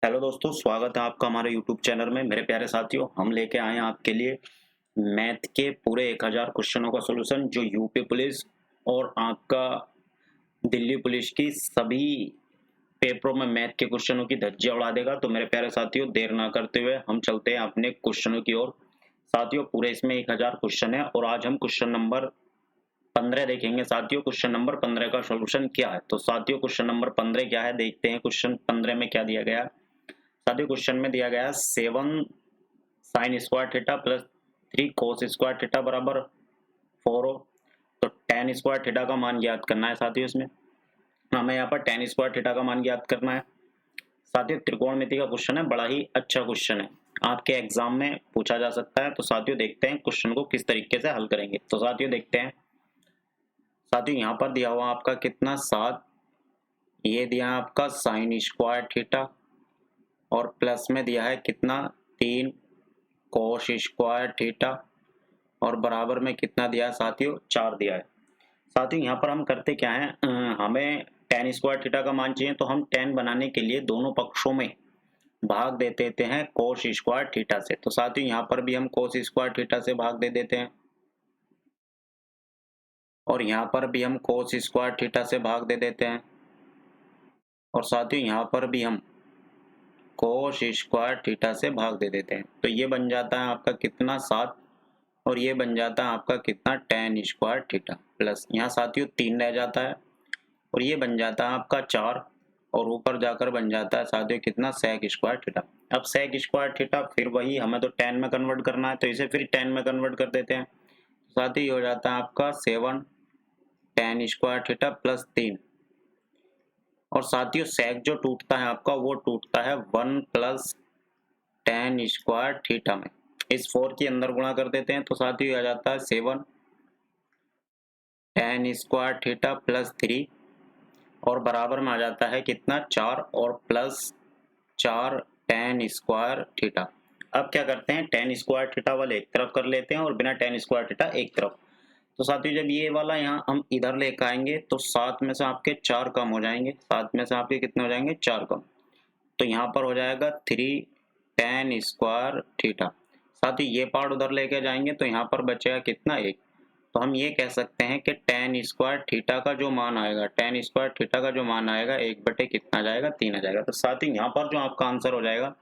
Hello दोस्तों, स्वागत है आपका हमारे YouTube चैनल में। मेरे प्यारे साथियों, हम लेके आए हैं आपके लिए मैथ के पूरे 1000 क्वेश्चनों का सॉल्यूशन जो यूपी पुलिस और आपका दिल्ली पुलिस की सभी पेपरों में मैथ के क्वेश्चनों की धज्जियां उड़ा देगा। तो मेरे प्यारे साथियों, देर ना करते हुए हम चलते हैं अपने क्वेश्चनों की ओर। साथियों, पूरे इसमें 1000 क्वेश्चन है और आज हम क्वेश्चन नंबर 15 देखेंगे। साथियों, क्वेश्चन नंबर 15 का सॉल्यूशन क्या है? तो साथियों, क्वेश्चन नंबर 15 क्या है, देखते हैं क्वेश्चन 15 में क्या दिया गया है। साथियों, क्वेश्चन में दिया गया है 7 sine square theta plus 3 cos square theta बराबर 4 हो। तो tan स्क्वायर थीटा का मान ज्ञात करना है। साथियों, इसमें हमें यहाँ पर tan स्क्वायर थीटा का मान ज्ञात करना है। साथियों, त्रिकोणमिति का क्वेश्चन है, बड़ा ही अच्छा क्वेश्चन है, आपके एग्जाम में पूछा जा सकता है। तो साथियों, देखते हैं क्वेश्चन को किस तरीके से हल करेंगे। तो साथियों, देखते हैं। साथियों, यहाँ पर दिया हुआ आपका कितना 7, ये दिया है आपका साइन स्क्वायर थीटा और प्लस में दिया है कितना 3 कोस स्क्वायर थीटा और बराबर में कितना दिया है साथियों, 4 दिया है। साथियों, यहाँ पर हम करते क्या है, हमें tan स्क्वायर थीटा का मान चाहिए, तो हम tan बनाने के लिए दोनों पक्षों में भाग दे देते हैं कोस स्क्वायर थीटा से। तो साथियों, यहाँ पर भी हम कोस स्क्वायर थीटा से भाग दे देते हैं और यहाँ पर भी हम कोस स्क्वायर थीटा से भाग दे देते हैं और साथियों यहाँ पर भी हम कोस स्क्वायर थीटा से भाग दे देते हैं। तो ये बन जाता है आपका कितना 7 और ये बन जाता है आपका कितना tan स्क्वायर थीटा प्लस यहाँ साथियों 3 रह जाता है और ये बन जाता है आपका 4 और ऊपर जाकर बन जाता है साथियों कितना sec स्क्वायर थीटा। अब sec स्क्वायर थीटा फिर वही हमें तो tan में कन्वर्ट करना है, तो इसे फिर tan में कन्वर्ट कर देते हैं। साथियों, ये हो जाता है आपका 7 tan स्क्वायर थीटा प्लस 3 और साथियों sec जो टूटता है आपका वो टूटता है 1 प्लस tan स्क्वायर थीटा में। इस 4 के अंदर गुणा कर देते हैं तो साथियों आ जाता है 7 tan स्क्वायर थीटा प्लस 3 और बराबर में आ जाता है कितना 4 और प्लस 4 tan स्क्वायर थीटा। अब क्या करते हैं, tan स्क्वायर थीटा वाले एक तरफ कर लेते हैं और बिना tan स्क्वायर थीटा एक तरफ। तो साथियों, जब ये वाला यहाँ हम इधर लेकर आएंगे तो 7 में से आपके 4 कम हो जाएंगे। 7 में से आपके कितने हो जाएंगे, 4 कम। तो यहाँ पर हो जाएगा 3 tan स्क्वायर थीटा। साथ ही ये पार्ट उधर लेके जाएंगे तो यहाँ पर बचेगा कितना 1। तो हम ये कह सकते हैं कि tan स्क्वायर थीटा का जो मान आएगा, tan स्क्वायर थीटा का जो मान आएगा 1 बटे कितना आ जाएगा, 3 आ जाएगा। तो साथ ही यहाँ पर जो आपका आंसर हो जाएगा,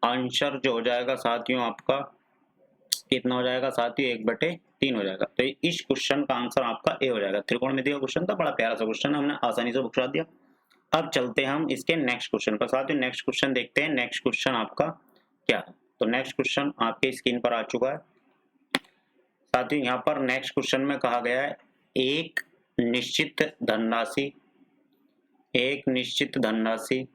आंसर जो हो जाएगा साथियों आपका कितना हो जाएगा साथियों, 1 बटे 3 हो जाएगा। तो इस क्वेश्चन का आंसर आपका ए हो जाएगा। त्रिकोणमिति का क्वेश्चन था, बड़ा प्यारा सा क्वेश्चन है, हमने आसानी से बुकरा दिया। अब चलते हैं हम इसके नेक्स्ट क्वेश्चन पर। साथियों, नेक्स्ट क्वेश्चन देखते हैं, नेक्स्ट क्वेश्चन आपका क्या है। तो नेक्स्ट क्वेश्चन आपके स्क्रीन पर आ चुका है। साथियों, यहाँ पर नेक्स्ट क्वेश्चन में कहा गया है एक निश्चित धनराशि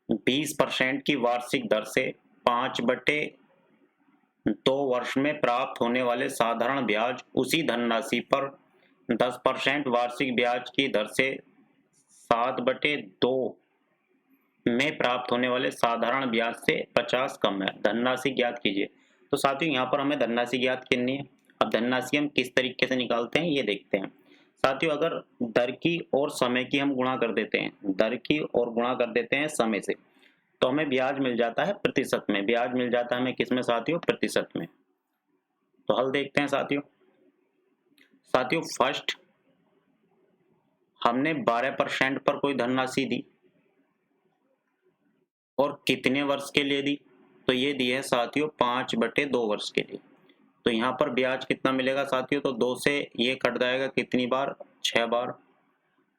20% की वार्षिक दर से 5/2 वर्ष में प्राप्त होने वाले साधारण ब्याज उसी धनराशि पर 10% वार्षिक ब्याज की दर से 7/2 में प्राप्त होने वाले साधारण ब्याज से 50 कम है, धनराशि ज्ञात कीजिए। तो साथियों, यहाँ पर हमें धनराशि ज्ञात करनी है। अब धनराशि हम किस तरीके से निकालते हैं ये देखते हैं। साथियों, अगर दर की और समय की हम गुणा कर देते हैं, दर की और गुणा कर देते हैं समय से, तो हमें ब्याज मिल जाता है प्रतिशत में। ब्याज मिल जाता है हमें किस में साथियों, प्रतिशत में। तो हल देखते हैं साथियों। साथियों, फर्स्ट हमने 12% पर कोई धनराशि दी और कितने वर्ष के लिए दी, तो ये दी है साथियों 5/2 वर्ष के लिए। तो यहाँ पर ब्याज कितना मिलेगा साथियों, तो 2 से ये कट जाएगा कितनी बार, 6 बार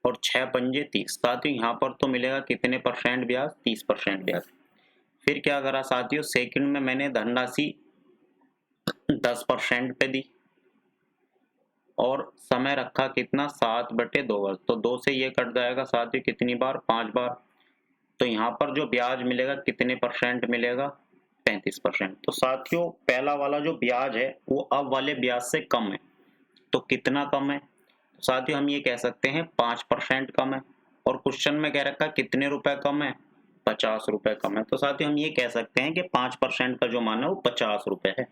और 6 पंजे 30। साथियों, यहाँ पर तो मिलेगा कितने परसेंट ब्याज, 30% ब्याज। फिर क्या करा साथियों, सेकंड में मैंने धनराशि 10% पे दी और समय रखा कितना, 7/2 वर्ष। तो 2 से ये कट जाएगा साथियों कितनी बार, 5 बार। तो यहाँ पर जो ब्याज मिलेगा कितने परसेंट मिलेगा, 35%। तो साथियों, पहला वाला जो ब्याज है वो अब वाले ब्याज से कम है। तो कितना कम है, तो साथियों हम ये कह सकते हैं 5% कम है। और क्वेश्चन में कह रखा कितने रुपए कम है, 50 रुपए कम है। तो साथियों हम ये कह सकते हैं कि 5% का जो मान है वो 50 रुपए है।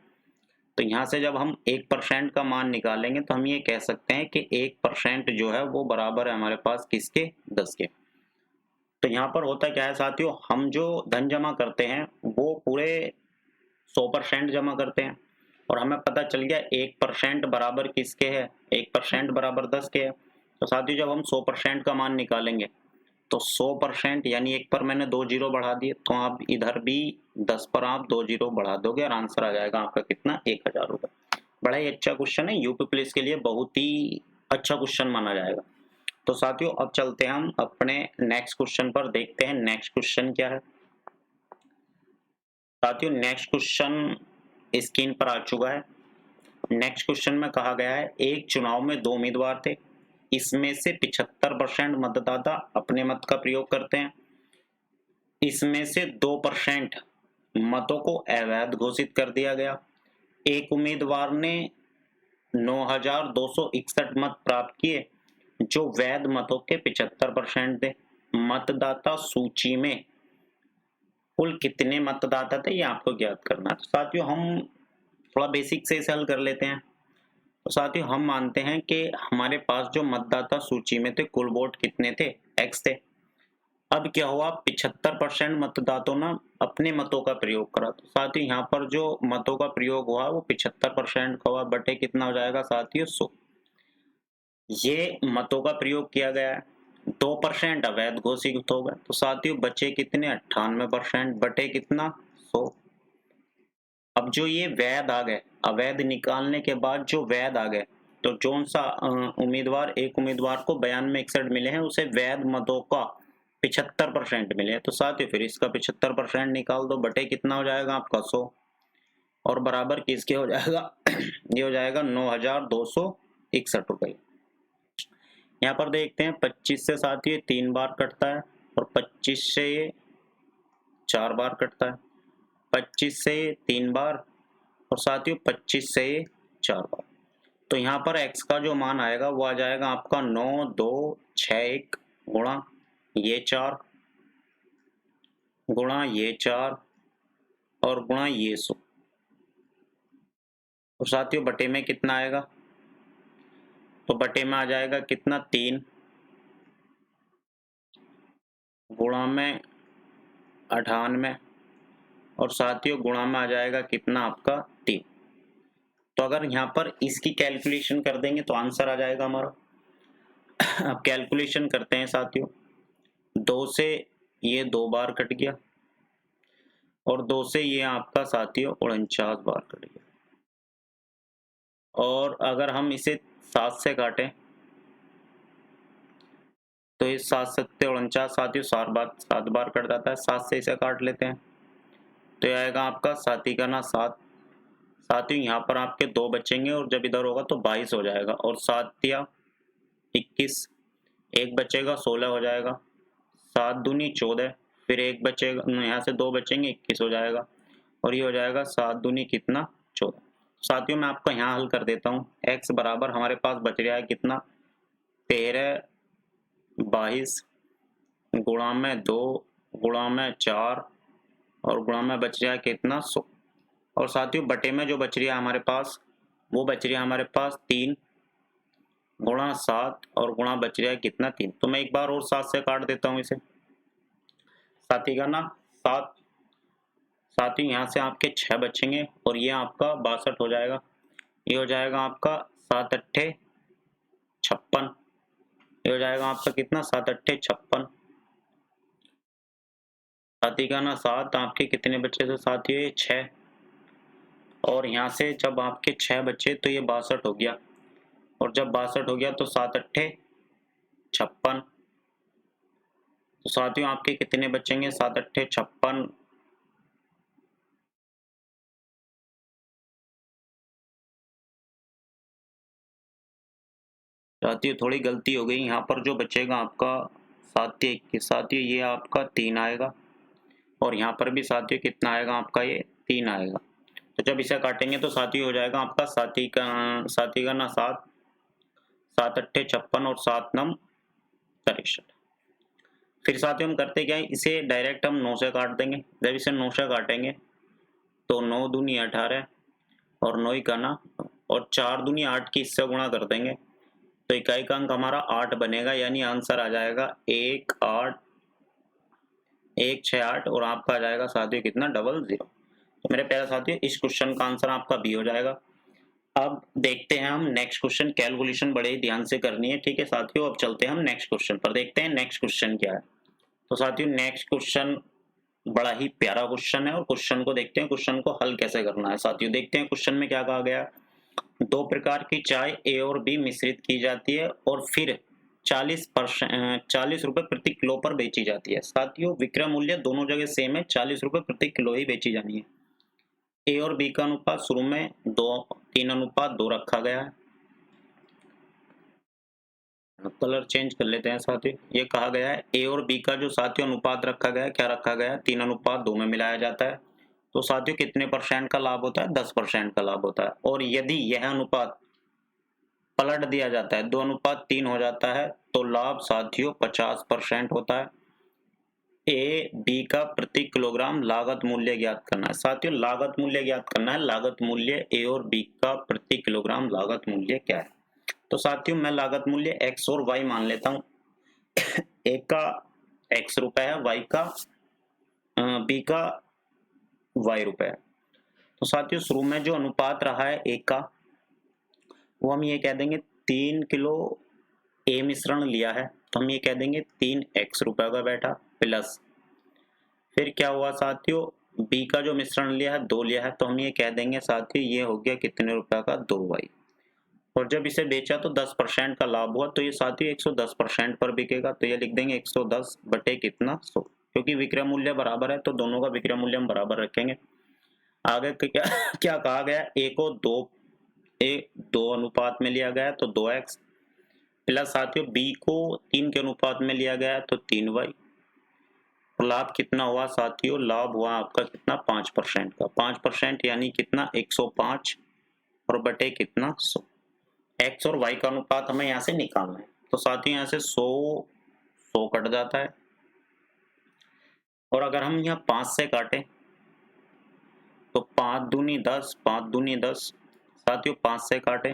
तो यहाँ से जब हम 1% का मान निकालेंगे तो हम ये कह सकते हैं कि 1% जो है वो बराबर है हमारे पास किसके, 10 के। तो यहाँ पर होता क्या है साथियों, हम जो धन जमा करते हैं वो पूरे 100% जमा करते हैं और हमें पता चल गया 1% बराबर किसके है, 1% बराबर 10 के है। तो साथियों जब हम 100% का मान निकालेंगे तो 100% यानी 1 पर मैंने 2 जीरो बढ़ा दिए, तो आप इधर भी 10 पर आप 2 जीरो बढ़ा दोगे और आंसर आ जाएगा आपका कितना, 1000 रुपये। बड़ा ही अच्छा क्वेश्चन है, यूपी पुलिस के लिए बहुत ही अच्छा क्वेश्चन माना जाएगा। तो साथियों अब चलते हैं हम अपने नेक्स्ट क्वेश्चन पर, देखते हैं नेक्स्ट क्वेश्चन क्या है। साथियों नेक्स्ट क्वेश्चन स्क्रीन पर आ चुका है। नेक्स्ट क्वेश्चन में कहा गया है, एक चुनाव में 2 उम्मीदवार थे, इसमें से 75% मतदाता अपने मत का प्रयोग करते हैं, इसमें से 2% मतों को अवैध घोषित कर दिया गया। एक उम्मीदवार ने 9261 मत प्राप्त किए जो वैध मतों के 75% थे। मतदाता सूची में कुल कितने मतदाता थे, ये आपको ज्ञात करना है। तो साथियों हम थोड़ा बेसिक से इसे हल कर लेते हैं। तो साथियों हम मानते हैं कि हमारे पास जो मतदाता सूची में थे कुल वोट कितने थे, x थे। अब क्या हुआ, 75% मतदाताओं ने अपने मतों का प्रयोग करा। तो साथियों यहाँ पर जो मतों का प्रयोग हुआ वो 75% का हुआ, बटे कितना हो जाएगा साथियों, 100। ये मतों का प्रयोग किया गया है, 2% अवैध घोषित हो गए। तो साथियों बचे कितने, 98% बटे कितना, 100। अब जो ये वैध आ गए, अवैध निकालने के बाद जो वैध आ गए, तो कौन सा उम्मीदवार, एक उम्मीदवार को 92 में 61 मिले हैं, उसे वैध मतों का 75% मिले हैं। तो साथियों फिर इसका 75% निकाल दो, बटे कितना हो जाएगा आपका, 100 और बराबर किसके हो जाएगा ये हो जाएगा 9261 रुपये। यहाँ पर देखते हैं 25 से साथियों 3 बार कटता है और 25 से ये 4 बार कटता है, 25 से 3 बार और साथियों 25 से 4 बार। तो यहाँ पर x का जो मान आएगा वो आ जाएगा आपका 9261 गुणा ये 4 गुणा ये 4 और गुणा ये 100। और साथियों बटे में कितना आएगा, तो बटे में आ जाएगा कितना, 3 गुणा में 98 और साथियों गुणा में आ जाएगा कितना आपका, 3। तो अगर यहाँ पर इसकी कैलकुलेशन कर देंगे तो आंसर आ जाएगा हमारा। अब कैलकुलेशन करते हैं साथियों, 2 से ये 2 बार कट गया और 2 से ये आपका साथियों 49 बार कट गया। और अगर हम इसे 7 से काटें तो ये 7 सत्ते 49 साथियों 7 बार कट जाता है, 7 से इसे काट लेते हैं तो ये आएगा आपका 7 का ना 7। साथियों यहाँ पर आपके 2 बचेंगे और जब इधर होगा तो 22 हो जाएगा और 7 या 21, एक बचेगा 16 हो जाएगा, 7 दूनी 14, फिर एक बचेगा, यहाँ से 2 बचेंगे 21 हो जाएगा और ये हो जाएगा 7 दूनी कितना, 14। साथियों मैं आपका यहाँ हल कर देता हूँ। x बराबर हमारे पास बच रहा है कितना, 13 22 गुणा में 2 गुणा में 4 और गुणा में बच रहा है कितना, 100। और साथियों बटे में जो बच रही है हमारे पास वो बच रही है हमारे पास 3 गुणा 7 और गुणा बच रहा है कितना, 3। तो मैं एक बार और 7 से काट देता हूँ इसे, साथी का ना 7। साथियों यहाँ से आपके 6 बचेंगे और ये आपका 62 हो जाएगा, ये हो जाएगा आपका 7 अट्ठे 56, ये हो जाएगा आपका कितना, 7 अट्ठे 56। साथी का ना 7, आपके कितने बच्चे थे साथियों, ये 6 और यहाँ से जब आपके 6 बच्चे तो ये 62 हो गया और जब 62 हो गया तो 7 अट्ठे 56। तो साथियों आपके कितने बचेंगे, 7 अट्ठे 56 साथियों थोड़ी गलती हो गई, यहाँ पर जो बचेगा आपका साथियों ये आपका 3 आएगा और यहाँ पर भी साथियों कितना आएगा आपका, ये 3 आएगा। तो जब इसे काटेंगे तो साथियों हो जाएगा आपका साथी का ना 7, 7 अट्ठे 56 और 7 नम 63। फिर साथियों हम करते क्या है, इसे डायरेक्ट हम 9 से काट देंगे। जब इसे 9 से काटेंगे तो 9 दूनी 18 और 9 का ना और 4 दूनी 8 की इससे गुणा कर देंगे तो इकाई का अंक हमारा 8 बनेगा, यानी आंसर आ जाएगा 1 8 168 और आपका आ जाएगा साथियों कितना 00। तो मेरे प्यारे साथियों इस क्वेश्चन का आंसर आपका बी हो जाएगा। अब देखते हैं हम नेक्स्ट क्वेश्चन, कैलकुलेशन बड़े ही ध्यान से करनी है, ठीक है साथियों। अब चलते हैं हम नेक्स्ट क्वेश्चन पर, देखते हैं नेक्स्ट क्वेश्चन क्या है। तो साथियों नेक्स्ट क्वेश्चन बड़ा ही प्यारा क्वेश्चन है और क्वेश्चन को देखते हैं, क्वेश्चन को हल कैसे करना है साथियों। देखते हैं क्वेश्चन में क्या कहा गया है। दो प्रकार की चाय ए और बी मिश्रित की जाती है और फिर 40 रुपए प्रति किलो पर बेची जाती है। साथियों विक्रय मूल्य दोनों जगह सेम है, 40 रुपए प्रति किलो ही बेची जानी है। ए और बी का अनुपात शुरू में 3:2 रखा गया है। कलर चेंज कर लेते हैं साथियों। ये कहा गया है ए और बी का जो साथियों अनुपात रखा गया है, क्या रखा गया है, 3:2 में मिलाया जाता है। तो साथियों कितने % का लाभ होता है, 10% का लाभ होता है। और यदि यह अनुपात पलट दिया जाता है, 2:3 हो जाता है, तो लाभ साथियों 50% होता है। ए बी का प्रति किलोग्राम लागत मूल्य ज्ञात करना है। साथियों लागत मूल्य ज्ञात करना है। लागत मूल्य ए और बी का प्रति किलोग्राम लागत मूल्य क्या है। तो साथियों मैं लागत मूल्य x और y मान लेता हूँ। ए का x रुपए है, y का बी का y रुपए है। तो साथियों शुरू में जो अनुपात रहा है ए का, वो हम ये कह देंगे 3 किलो ए मिश्रण लिया है, तो हम ये कह देंगे 3x रुपए का बैठा प्लस, फिर क्या हुआ साथियों, बी का जो मिश्रण लिया है 2 लिया है, तो हम ये कह देंगे साथियों ये हो गया कितने रुपए का, 2y। और जब इसे बेचा तो 10% का लाभ हुआ, तो ये साथियों 110% पर बिकेगा, तो ये लिख देंगे 110 बटे कितना 100, क्योंकि विक्रय मूल्य बराबर है तो दोनों का विक्रय मूल्य हम बराबर रखेंगे। आगे क्या क्या कहा गया, ए को 2 अनुपात में लिया गया है तो 2x प्लस साथियों बी को 3 के अनुपात में लिया गया है तो 3y। लाभ कितना हुआ साथियों, लाभ हुआ आपका कितना 5% का, 5% यानी कितना 105 और बटे कितना 100। एक्स और वाई का अनुपात हमें यहाँ से निकालना है, तो साथियों यहाँ से 100 कट जाता है। और अगर हम यहाँ 5 से काटें तो 5 दूनी 10, 5 दूनी 10, साथियों 5 से काटें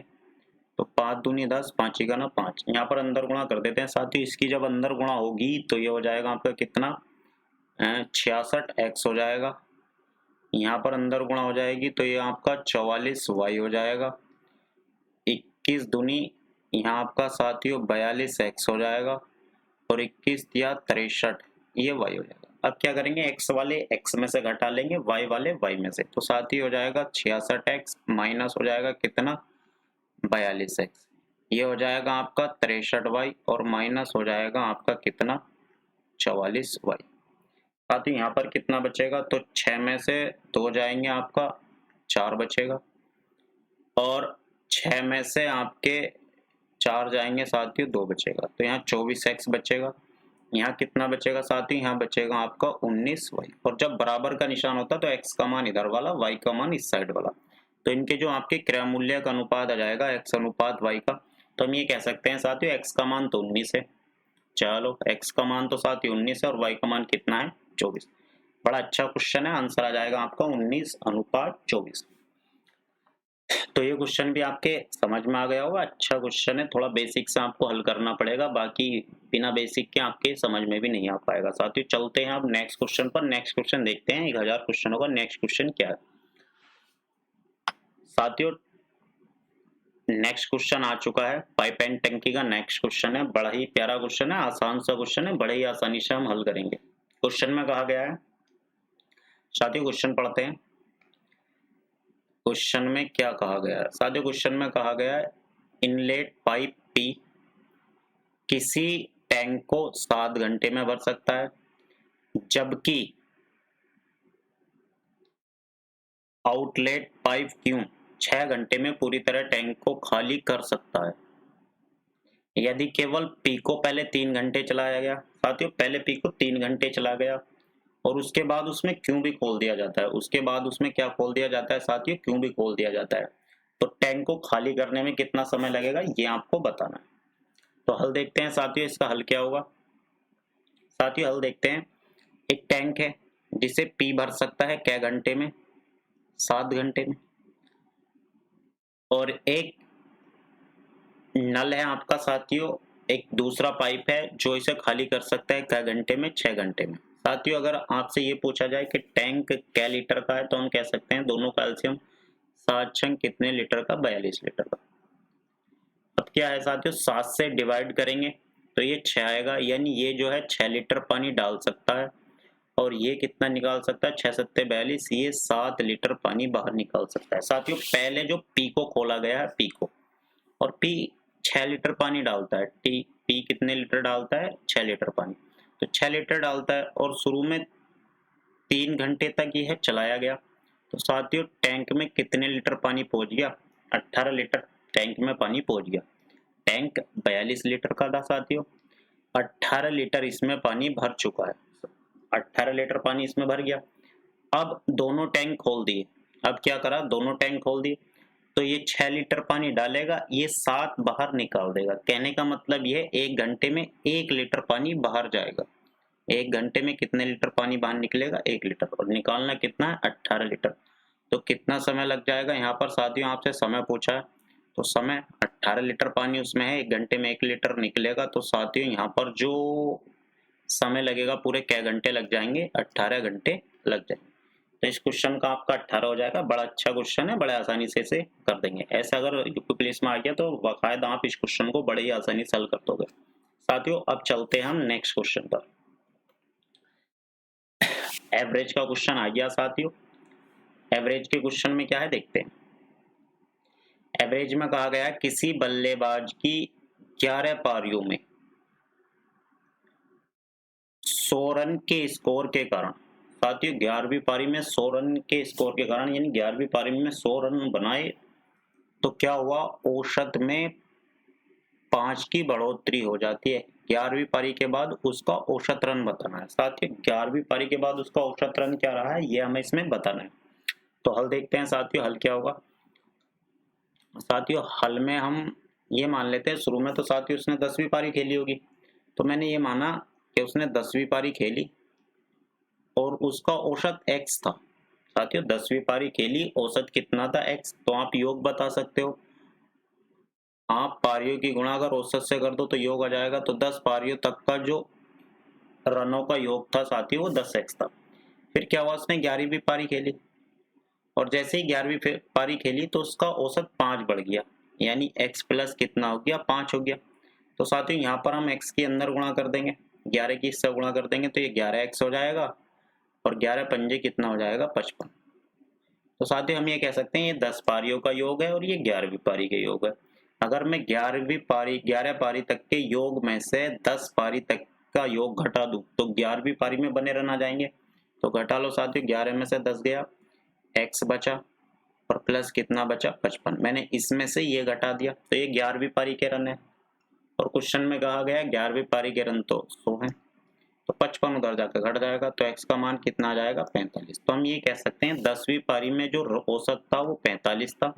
तो 5 दूनी 10, 5 का ना 5, यहाँ पर अंदर गुणा कर देते हैं साथियों। इसकी जब अंदर गुणा होगी तो ये हो जाएगा आपका कितना 66x हो जाएगा। यहाँ पर अंदर गुणा हो जाएगी तो ये आपका 44y हो जाएगा। 21 दूनी यहाँ आपका साथियों 42x हो जाएगा और 21 या 63 ये y हो जाएगा। अब क्या करेंगे, x वाले x में से घटा लेंगे, y वाले y में से, तो साथियों हो जाएगा 66x माइनस हो जाएगा कितना 42x, ये हो जाएगा आपका 63y और माइनस हो जाएगा आपका कितना 44y। साथियों यहाँ पर कितना बचेगा, तो 6 में से 2 जाएंगे आपका 4 बचेगा और 6 में से आपके 4 जाएंगे साथियों 2 बचेगा, तो यहाँ 24x बचेगा। यहाँ कितना बचेगा साथियों, यहाँ बचेगा आपका 19y। और जब बराबर का निशान होता है तो x का मान इधर वाला, y का मान इस साइड वाला, तो इनके जो आपके क्रय मूल्य का अनुपात आ जाएगा x अनुपात y का, तो हम ये कह सकते हैं साथियों x का मान तो 19 है। चलो x का मान तो साथियों 19 है और y का मान कितना है 24। बड़ा अच्छा क्वेश्चन है, आंसर आ जाएगा आपका 19:24। तो ये क्वेश्चन भी आपके समझ में आ गया होगा। अच्छा क्वेश्चन है, थोड़ा बेसिक से आपको हल करना पड़ेगा, बाकी बिना बेसिक के आपके समझ में भी नहीं आ पाएगा। साथियों चलते हैं अब नेक्स्ट क्वेश्चन पर। नेक्स्ट क्वेश्चन देखते हैं, 1000 क्वेश्चनों का नेक्स्ट क्वेश्चन क्या है। साथियों नेक्स्ट क्वेश्चन आ चुका है, पाइप एंड टंकी का नेक्स्ट क्वेश्चन है। बड़ा ही प्यारा क्वेश्चन है, आसान सा क्वेश्चन है, बड़े ही आसानी से हम हल करेंगे। क्वेश्चन में कहा गया है, साथियों क्वेश्चन पढ़ते हैं। क्वेश्चन में क्या कहा गया है साथियों, क्वेश्चन में कहा गया है इनलेट पाइप P किसी टैंक को 7 घंटे में भर सकता है, जबकि आउटलेट पाइप Q 6 घंटे में पूरी तरह टैंक को खाली कर सकता है। यदि केवल P को पहले 3 घंटे चलाया गया, साथियों पहले P को 3 घंटे चला गया और उसके बाद उसमें Q भी खोल दिया जाता है, उसके बाद उसमें क्या खोल दिया जाता है साथियों, Q भी खोल दिया जाता है, तो टैंक को खाली करने में कितना समय लगेगा ये आपको बताना है। तो हल देखते हैं साथियों, इसका हल क्या होगा। साथियों हल देखते हैं, एक टैंक है जिसे P भर सकता है क्या घंटे में, 7 घंटे में, और एक नल है आपका साथियों, एक दूसरा पाइप है जो इसे खाली कर सकता है क्या घंटे में, 6 घंटे में। साथियों अगर आपसे ये पूछा जाए कि टैंक क्या लीटर का है तो हम कह सकते हैं दोनों का एलसीएम 7 कितने लीटर का, 42 लीटर का। अब क्या है साथियों, 7 से डिवाइड करेंगे तो ये 6 आएगा, यानी ये जो है 6 लीटर पानी डाल सकता है और ये कितना निकाल सकता है, 6 सत्ते 42, ये 7 लीटर पानी बाहर निकाल सकता है। साथियों पहले जो पी को खोला गया है, पी को, और पी 6 लीटर पानी डालता है, पी कितने लीटर डालता है, 6 लीटर पानी, तो 6 लीटर डालता है और शुरू में 3 घंटे तक यह चलाया गया। तो साथियों टैंक में कितने लीटर पानी पहुंच गया, 18 लीटर टैंक में पानी पहुंच गया। टैंक 42 लीटर का था साथियों, 18 लीटर इसमें पानी भर चुका है, 18 लीटर पानी इसमें भर गया। अब दोनों टैंक खोल दिए, अब क्या करा, दोनों टैंक खोल दिए तो ये 6 लीटर पानी डालेगा, ये 7 बाहर निकाल देगा। कहने का मतलब ये 1 घंटे में 1 लीटर पानी बाहर जाएगा। 1 घंटे में कितने लीटर पानी बाहर निकलेगा, 1 लीटर, और निकालना कितना है, 18 लीटर। तो कितना समय लग जाएगा यहाँ पर साथियों, आपसे समय पूछा है तो समय 18 लीटर पानी उसमें है, 1 घंटे में 1 लीटर निकलेगा, तो साथियों यहाँ पर जो समय लगेगा पूरे क्या घंटे लग जाएंगे, 18 घंटे लग जाएंगे। तो इस क्वेश्चन का आपका 18 हो जाएगा। बड़ा अच्छा क्वेश्चन है, बड़े आसानी से इसे कर देंगे। ऐसे अगर यूपी पुलिस में आ गया तो बाकायदा आप इस क्वेश्चन को बड़े ही आसानी से हल कर दोगे। साथियों अब चलते हैं हम नेक्स्ट क्वेश्चन पर। एवरेज का क्वेश्चन आ गया साथियों। एवरेज के क्वेश्चन में क्या है देखते हैं। एवरेज में कहा गया किसी बल्लेबाज की 11 पारियों में 100 रन के स्कोर के कारण, साथियों 11वीं पारी में 100 रन के स्कोर के कारण, यानी 11वीं पारी में 100 रन बनाए तो क्या हुआ, औसत में 5 की बढ़ोतरी हो जाती है। 11वीं पारी के बाद उसका औसत रन बताना है। साथियों 11वीं पारी के बाद उसका औसत रन क्या रहा है, ये हमें इसमें बताना है। तो हल देखते हैं साथियों, हल क्या होगा। साथियों हल में हम ये मान लेते हैं, शुरू में तो साथियों उसने 10वीं पारी खेली होगी, तो मैंने ये माना कि उसने 10वीं पारी खेली और उसका औसत x था। साथियों 10वीं पारी खेली, औसत कितना था, x, तो आप योग बता सकते हो। आप पारियों की गुणा अगर औसत से कर दो तो योग आ जाएगा, तो 10 पारियों तक का जो रनों का योग था साथियों वो 10x था। फिर क्या हुआ, उसने 11वीं पारी खेली और जैसे ही 11वीं पारी खेली तो उसका औसत 5 बढ़ गया, यानी x प्लस कितना हो गया, 5 हो गया। तो साथियों यहाँ पर हम x के अंदर गुणा कर देंगे, 11 की इससे गुणा कर देंगे तो ये 11x हो जाएगा और 11 पंजे कितना हो जाएगा, 55। तो साथियों हम ये कह सकते हैं ये 10 पारियों का योग है और ये 11वीं पारी के योग है। अगर मैं 11वीं पारी 11 पारी तक के योग में से 10 पारी तक का योग घटा दूं तो 11वीं पारी में बने रन आ जाएंगे। तो घटा लो साथियों, 11 में से 10 गया, x बचा और प्लस कितना बचा, 55। मैंने इसमें से ये घटा दिया तो ये 11वीं पारी के रन है और क्वेश्चन में कहा गया 11वीं पारी के रन तो 100 है, तो 55 उधर जाकर घट जाएगा तो x का मान कितना आ जाएगा, 45। तो हम ये कह सकते हैं 10वीं पारी में जो औसत था वो 45 था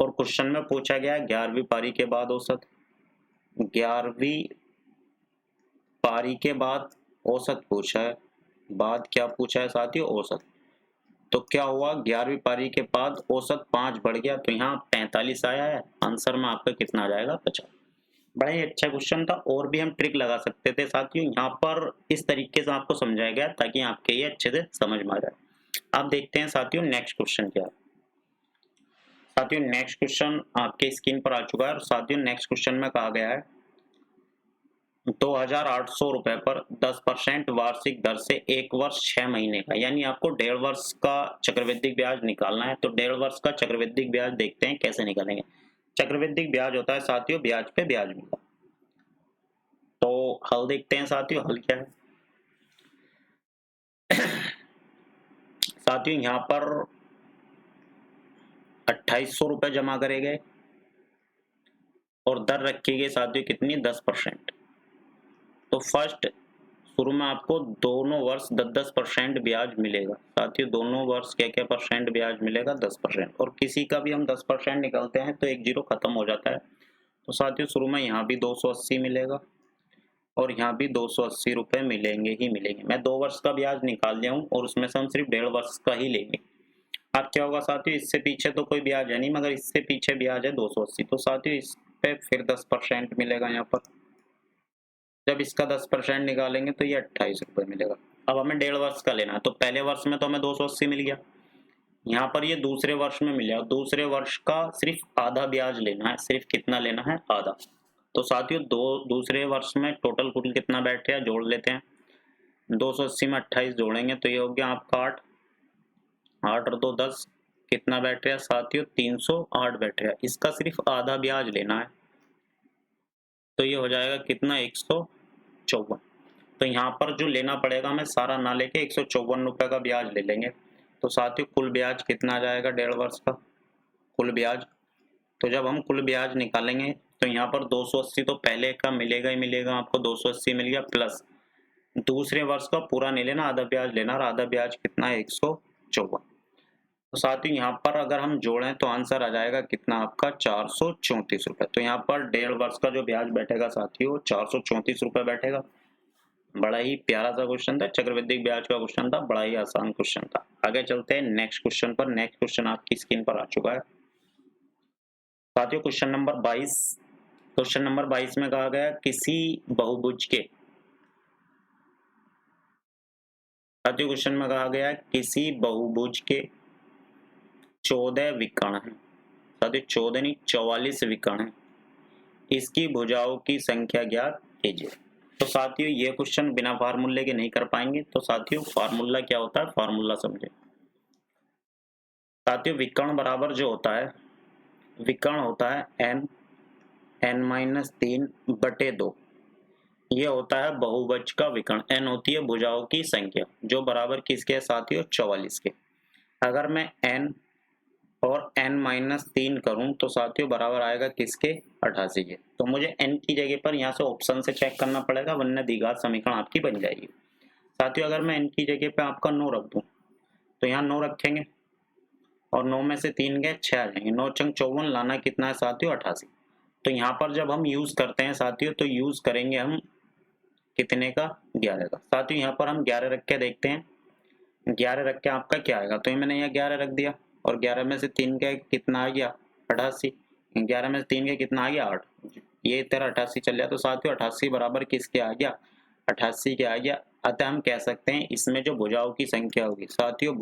और क्वेश्चन में पूछा गया 11वीं पारी के बाद औसत। 11वीं पारी के बाद औसत पूछा है, बाद क्या पूछा है साथियों, औसत। तो क्या हुआ, 11वीं पारी के बाद औसत 5 बढ़ गया तो यहाँ 45 आया है, आंसर में आपका कितना आ जाएगा, 50। बड़ा ही अच्छा क्वेश्चन था और भी हम ट्रिक लगा सकते थे साथियों, यहाँ पर इस तरीके से आपको समझाया गया ताकि आपके ये अच्छे से समझ में आ जाए। अब देखते हैं साथियों नेक्स्ट क्वेश्चन क्या है। साथियों नेक्स्ट क्वेश्चन आपके स्क्रीन पर आ चुका है और साथियों नेक्स्ट क्वेश्चन में कहा गया है 2,800 रुपए पर 10% वार्षिक दर से 1 वर्ष 6 महीने का, यानी आपको 1.5 वर्ष का चक्रवृद्धि ब्याज निकालना है। तो 1.5 वर्ष का चक्रवृद्धि ब्याज देखते हैं कैसे निकालेंगे। चक्रवृद्धि ब्याज होता है साथियों ब्याज पे ब्याज मिला। तो हल देखते हैं साथियों, हल क्या है। साथियों यहाँ पर 2,800 रुपए जमा करे गए और दर रखी गई साथियों कितनी, 10%। तो फर्स्ट शुरू में आपको दोनों वर्ष 10% ब्याज मिलेगा। साथियों दोनों वर्ष क्या क्या परसेंट ब्याज मिलेगा, 10%। और किसी का भी हम 10% निकालते हैं तो एक जीरो खत्म हो जाता है। तो साथियों शुरू में यहाँ भी 280 मिलेगा और यहाँ भी 280 रुपए मिलेंगे ही मिलेंगे। मैं 2 वर्ष का ब्याज निकाल लिया हूँ और उसमें से हम सिर्फ 1.5 वर्ष का ही लेंगे। अब क्या होगा साथियों, इससे पीछे तो कोई ब्याज है नहीं मगर इससे पीछे ब्याज है 280, तो साथियों इस पे फिर 10% मिलेगा यहाँ पर। जब इसका 10% निकालेंगे तो ये 28 रुपये मिलेगा। अब हमें 1.5 वर्ष का लेना है, तो पहले वर्ष में तो हमें 280 मिल गया, यहाँ पर ये दूसरे वर्ष में मिला, दूसरे वर्ष का सिर्फ आधा ब्याज लेना है। सिर्फ कितना लेना है? आधा। तो साथियों दूसरे वर्ष में टोटल कुल कितना बैठ गया, जोड़ लेते हैं। 280 में 28 जोड़ेंगे तो ये हो गया आपका 8 और 2 10, कितना बैठ गया साथियों? 308 बैठ गया। इसका सिर्फ आधा ब्याज लेना है, तो ये हो जाएगा कितना? 154। तो यहाँ पर जो लेना पड़ेगा हमें सारा ना लेके 154 रुपये का ब्याज ले लेंगे। तो साथियों कुल ब्याज कितना आ जाएगा 1.5 वर्ष का कुल ब्याज? तो जब हम कुल ब्याज निकालेंगे तो यहाँ पर 280 तो पहले का मिलेगा ही मिलेगा, आपको 280 मिल गया, प्लस दूसरे वर्ष का पूरा नहीं लेना, आधा ब्याज लेना, और आधा ब्याज कितना है? 154। तो साथियों यहाँ पर अगर हम जोड़ें तो आंसर आ जाएगा कितना आपका? 434 रुपये। तो यहाँ पर 1.5 वर्ष का जो ब्याज बैठेगा साथियों 434 रुपये बैठेगा। बड़ा ही प्यारा सा क्वेश्चन था, चक्रवृद्धि ब्याज का क्वेश्चन था, बड़ा ही आसान क्वेश्चन था। आगे चलते हैं नेक्स्ट क्वेश्चन पर। नेक्स्ट क्वेश्चन आपकी स्क्रीन पर आ चुका है साथियों, क्वेश्चन नंबर 22। क्वेश्चन नंबर 22 में कहा गया किसी बहुभुज के, साथियों क्वेश्चन में कहा गया किसी बहुभुज के 14 विकर्ण हैं। साथियों 14 नहीं 44 विकर्ण हैं, इसकी भुजाओं की संख्या ज्ञात कीजिए। तो साथियों ये क्वेश्चन बिना फार्मूले के नहीं कर पाएंगे, तो साथियों फार्मूला क्या होता है, फार्मूला समझे। साथियों विकर्ण बराबर जो होता है, विकर्ण होता है n-3/2। ये होता है बहुभुज का विकर्ण। n होती है भुजाओं की संख्या, जो बराबर किसके है साथियों? 44 के। अगर मैं n और n-3 करूं तो साथियों बराबर आएगा किसके? 88 के। तो मुझे n की जगह पर यहाँ से ऑप्शन से चेक करना पड़ेगा, वरना द्विघात समीकरण आपकी बन जाएगी। साथियों अगर मैं n की जगह पे आपका 9 रख दूं तो यहाँ 9 रखेंगे और 9 में से 3 गए 6 आ जाएंगे, 9 चंग 54, लाना कितना है साथियों? 88। तो यहाँ पर जब हम यूज करते हैं साथियों तो यूज करेंगे हम कितने का? 11 का। साथियों यहाँ पर हम 11 रख के देखते हैं, 11 रख के आपका क्या आएगा? तो मैंने यहाँ 11 रख दिया और 11 में से 3 का कितना आ गया? 88। 11 में से 3 का कितना आ गया? 8। ये तेरा 88 चल गया। तो साथियों 88 बराबर किसके आ गया? 88 के आ गया। अतः हम कह सकते हैं इसमें जो भुजाओं की संख्या होगी साथियों,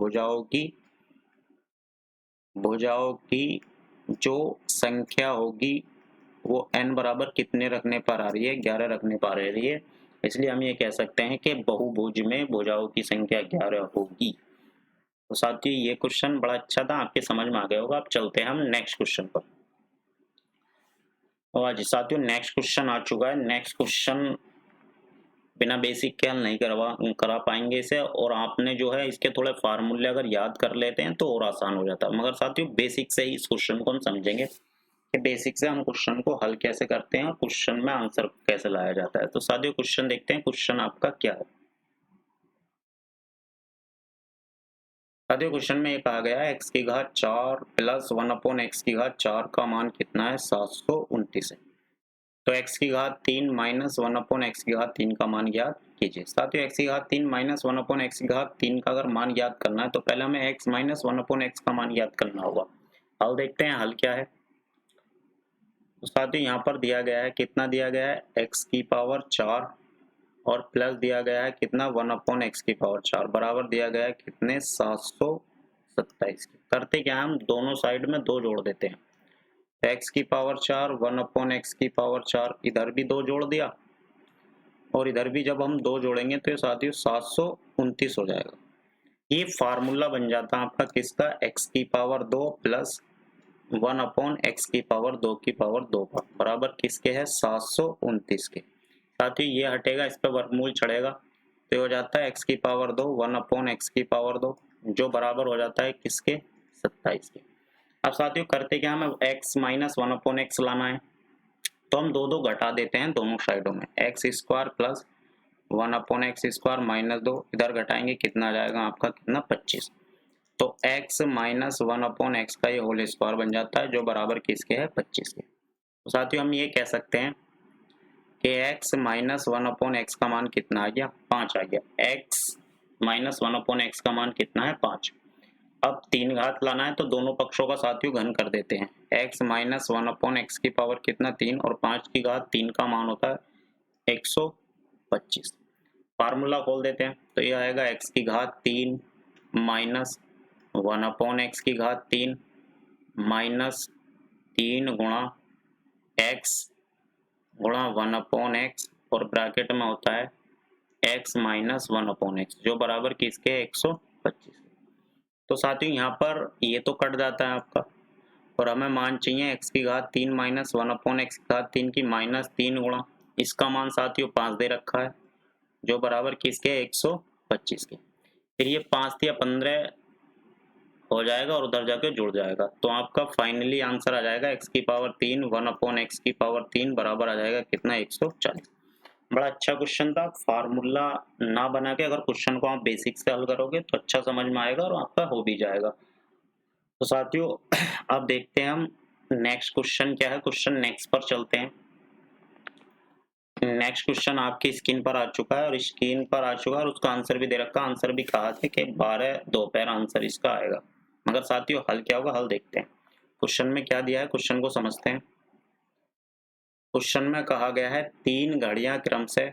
भुजाओं की जो संख्या होगी वो n बराबर कितने रखने पर आ रही है? 11 रखने पर आ रही है। इसलिए हम ये कह सकते हैं कि बहुभुज में भुजाओं की संख्या 11 होगी। तो साथियों ये क्वेश्चन बड़ा अच्छा था, आपके समझ में आ गया होगा। अब चलते हैं हम नेक्स्ट क्वेश्चन पर। और आज साथियों नेक्स्ट क्वेश्चन आ चुका है। नेक्स्ट क्वेश्चन बिना बेसिक के हल नहीं करा पाएंगे इसे, और आपने जो है इसके थोड़े फार्मूले अगर याद कर लेते हैं तो और आसान हो जाता है। मगर साथियों बेसिक से ही इस क्वेश्चन को हम समझेंगे कि बेसिक से हम क्वेश्चन को हल कैसे करते हैं और क्वेश्चन में आंसर कैसे लाया जाता है। तो साथियों क्वेश्चन देखते हैं, क्वेश्चन आपका क्या है। साथियों क्वेश्चन में ये कहा गया है x की घात 4 प्लस 1/x की घात 4 का मान कितना है? 729 है। तो x की घात 3 माइनस 1/x की घात 3 का मान ज्ञात कीजिए। साथियों x की घात 3 माइनस 1/x की घात 3 का अगर मान ज्ञात करना है तो पहले हमें x माइनस 1/x का मान ज्ञात करना होगा। हल देखते हैं, हल क्या है। तो साथियों यहाँ पर दिया गया है, कितना दिया गया है? x की पावर 4 और प्लस दिया गया है कितना? 1/x की पावर 4 बराबर दिया गया है कितने? 727 के। करते क्या, हम दोनों साइड में 2 जोड़ देते हैं। x की पावर 4 1/x की पावर 4, इधर भी 2 जोड़ दिया और इधर भी जब हम 2 जोड़ेंगे तो साथियों 729 हो जाएगा। ये फार्मूला बन जाता है आपका किसका? x की पावर 2 प्लस 1/x की पावर 2 की पावर 2 का बराबर किसके है? 729 के। साथियों ये हटेगा, इस पर वर्गमूल चढ़ेगा तो हो जाता है x की पावर 2 1/x की पावर 2, जो बराबर हो जाता है किसके? 27 के। अब साथियों करते क्या, हमें x माइनस 1/x लाना है तो हम दो घटा देते हैं दोनों साइडों में, x square plus 1/x square minus 2, इधर घटाएंगे कितना आ जाएगा आपका? कितना? 25। तो x माइनस 1/x का ये होल स्क्वायर बन जाता है, जो बराबर किसके है? 25 के। तो साथियों हम ये कह सकते हैं कि x माइनस 1/x का मान कितना आ गया? 5 आ गया। x माइनस 1/x का मान कितना है? 5। अब 3 घात लाना है तो दोनों पक्षों का साथियों घन कर देते हैं। x माइनस 1/x की पावर कितना? 3 और 5 की घात 3 का मान होता है 100 25। फार्मूला खोल देते हैं तो ये आएगा x की घात 3 माइनस 1/x की घात 3 माइनस 3 गुणा x गुणा 1/x और ब्रैकेट में होता है x माइनस 1/x जो बराबर किसके 125। तो साथियों यहाँ पर ये तो कट जाता है आपका और हमें मान चाहिए x की घात 3 माइनस 1/x की घात 3 की माइनस 3 गुणा इसका मान साथियों 5 दे रखा है जो बराबर किसके 125 के। फिर ये 5 या 15 हो जाएगा और उधर जाके जुड़ जाएगा तो आपका फाइनली आंसर आ जाएगा x की पावर 3 1/x की पावर 3 बराबर आ जाएगा कितना 140। बड़ा अच्छा क्वेश्चन था। फार्मूला ना बना के अगर क्वेश्चन को आप बेसिक से हल करोगे तो अच्छा समझ में आएगा और आपका हो भी जाएगा। तो साथियों अब देखते हैं हम नेक्स्ट क्वेश्चन क्या है। क्वेश्चन नेक्स्ट पर चलते हैं। नेक्स्ट क्वेश्चन आपकी स्क्रीन पर आ चुका है और स्क्रीन पर आ चुका है और उसका आंसर भी दे रखा है। आंसर भी कहा था कि 12 दोपहर आंसर इसका आएगा। मगर साथियों हल क्या होगा हल देखते हैं। क्वेश्चन में क्या दिया है क्वेश्चन को समझते हैं। क्वेश्चन में कहा गया है 3 घड़ियां क्रम से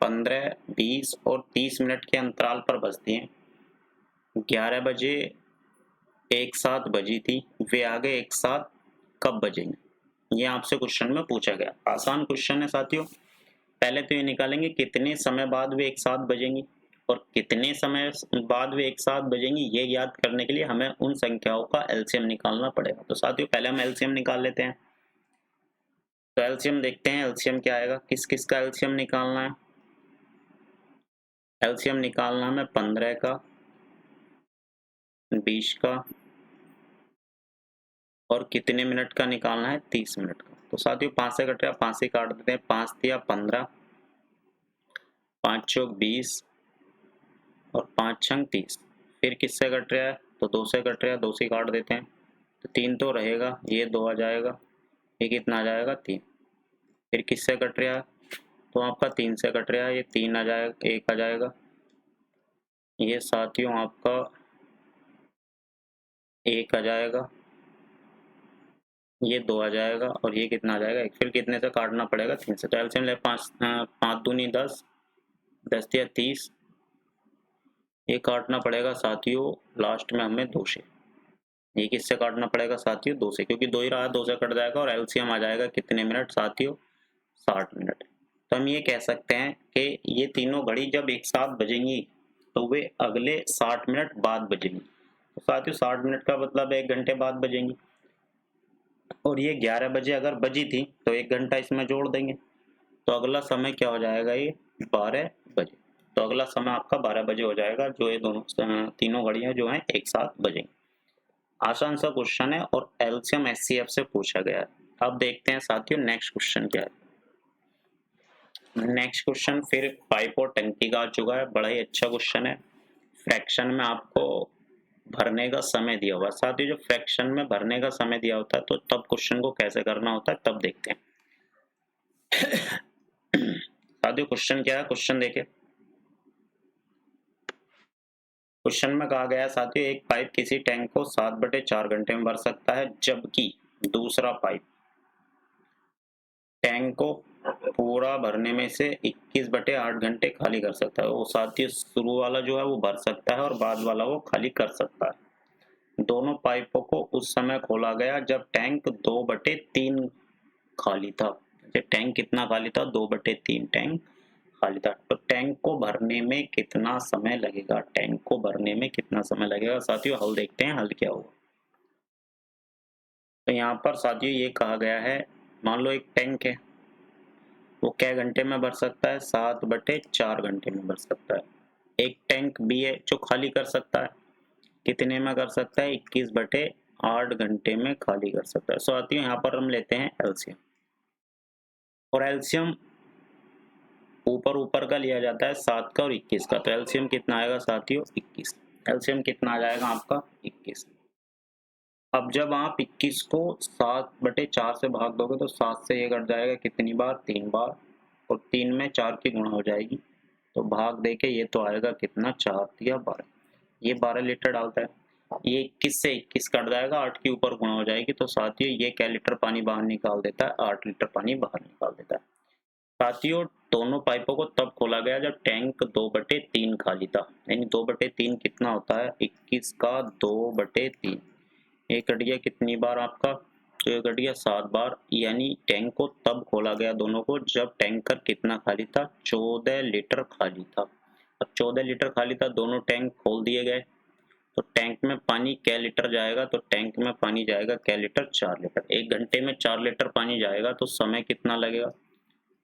15, 20 और 30 मिनट के अंतराल पर बजती हैं। 11 बजे एक साथ बजी थी, वे आगे एक साथ कब बजेंगे। ये आपसे क्वेश्चन में पूछा गया। आसान क्वेश्चन है साथियों। पहले तो ये निकालेंगे कितने समय बाद वे एक साथ बजेंगी और कितने समय बाद वे एक साथ बजेंगी। ये याद करने के लिए हमें उन संख्याओं का एलसीएम निकालना पड़ेगा। तो साथियों पहले हम एलसीएम निकाल लेते हैं। तो एलसीएम देखते हैं एलसीएम क्या आएगा। किस किस का एलसीएम निकालना है। एलसीएम निकालना है 15 का, 20 का और कितने मिनट का निकालना है 30 मिनट का। तो साथियों 5 से कट रहा है 5 से काट देते हैं। 5 या 15, 5 चौक 20 और 5 छंग 30। फिर किससे कट रहा है तो 2 से कट रहा है। 2 से काट देते हैं तो 3 तो रहेगा, ये 2 आ जाएगा, ये कितना आ जाएगा 3। फिर किससे कट रहा है तो आपका 3 से कट रहा है, ये 3 आ जाएगा, 1 आ जाएगा। ये साथियों आपका 1 आ जाएगा, ये 2 आ जाएगा और ये कितना आ जाएगा 1। फिर कितने से काटना पड़ेगा 3 से। तो एलसीएम ले 5 दूनी 10, 10 या 30। ये काटना पड़ेगा साथियों लास्ट में हमें 2 से। ये किससे काटना पड़ेगा साथियों 2 से, क्योंकि 2 ही रहा 2 से कट जाएगा और एलसीएम आ जाएगा कितने मिनट साथियों 60 मिनट। तो हम ये कह सकते हैं कि ये तीनों घड़ी जब एक साथ बजेंगी तो वे अगले 60 मिनट बाद बजेंगी। तो साथियों 60 मिनट का मतलब 1 घंटे बाद बजेंगी और ये 11 बजे अगर बजी थी तो 1 घंटा इसमें जोड़ देंगे तो अगला समय क्या हो जाएगा ये 12 बजे। तो अगला समय आपका 12 बजे हो जाएगा जो ये दोनों तीनों घड़ियां जो हैं एक साथ बजेंगी। आसान सा क्वेश्चन है और एलसीएम एचसीएफ से पूछा गया है। अब देखते हैं साथियों नेक्स्ट क्वेश्चन क्या है। नेक्स्ट क्वेश्चन फिर पाइप और टंकी का आ चुका है। बड़ा ही अच्छा क्वेश्चन है। फ्रैक्शन में आपको भरने का समय दिया हुआ है। साथियों जब फ्रैक्शन में भरने का समय दिया होता है तो तब क्वेश्चन को कैसे करना होता है तब देखते हैं। साथियों क्वेश्चन क्या है क्वेश्चन देखिए। क्वेश्चन में कहा गया है साथियों एक पाइप किसी टैंक को 7/4 घंटे में भर सकता है जबकि दूसरा पाइप टैंक को पूरा भरने में से 21/8 घंटे खाली कर सकता है। वो साथियों शुरू वाला जो है वो भर सकता है और बाद वाला वो खाली कर सकता है। दोनों पाइपों को उस समय खोला गया जब टैंक 2/3 खाली था। टैंक कितना खाली था 2/3 टैंक खाली था। तो टैंक को भरने में कितना समय लगेगा, टैंक को भरने में कितना समय लगेगा साथियों हल देखते हैं हल क्या होगा। तो यहाँ पर साथियों ये कहा गया है मान लो एक टैंक है वो क्या घंटे में भर सकता है 7/4 घंटे में भर सकता है। एक टैंक भी है जो खाली कर सकता है कितने में कर सकता है 21/8 घंटे में खाली कर सकता है। साथियों यहाँ पर हम लेते हैं एलसीएम और एलसीएम ऊपर ऊपर का लिया जाता है 7 का और 21 का। तो एलसीएम कितना आएगा साथियों 21। एलसीएम कितना आ जाएगा आपका 21। अब जब आप 21 को 7/4 से भाग दोगे तो 7 से ये कट जाएगा कितनी बार 3 बार और 3 में 4 की गुणा हो जाएगी तो भाग दे के ये तो आएगा कितना 4 या 12। ये 12 लीटर डालता है। ये 21 से 21 कट जाएगा 8 के ऊपर गुणा हो जाएगी तो साथियों ये क्या लीटर पानी बाहर निकाल देता है 8 लीटर पानी बाहर निकाल देता है। साथियों दोनों पाइपों को तब खोला गया जब टैंक 2/3 खाली था। यानी 2/3 कितना होता है, 21 का 2/3। ये कट गया कितनी बार आपका, तो ये कट गया 7 बार। यानी टैंक को तब खोला गया दोनों को जब टैंकर कितना खाली था, 14 लीटर खाली था। अब 14 लीटर खाली था, दोनों टैंक खोल दिए गए, तो टैंक में पानी कै लीटर जाएगा, तो टैंक में पानी जाएगा कै लीटर, 4 लीटर। 1 घंटे में 4 लीटर पानी जाएगा, तो समय कितना लगेगा,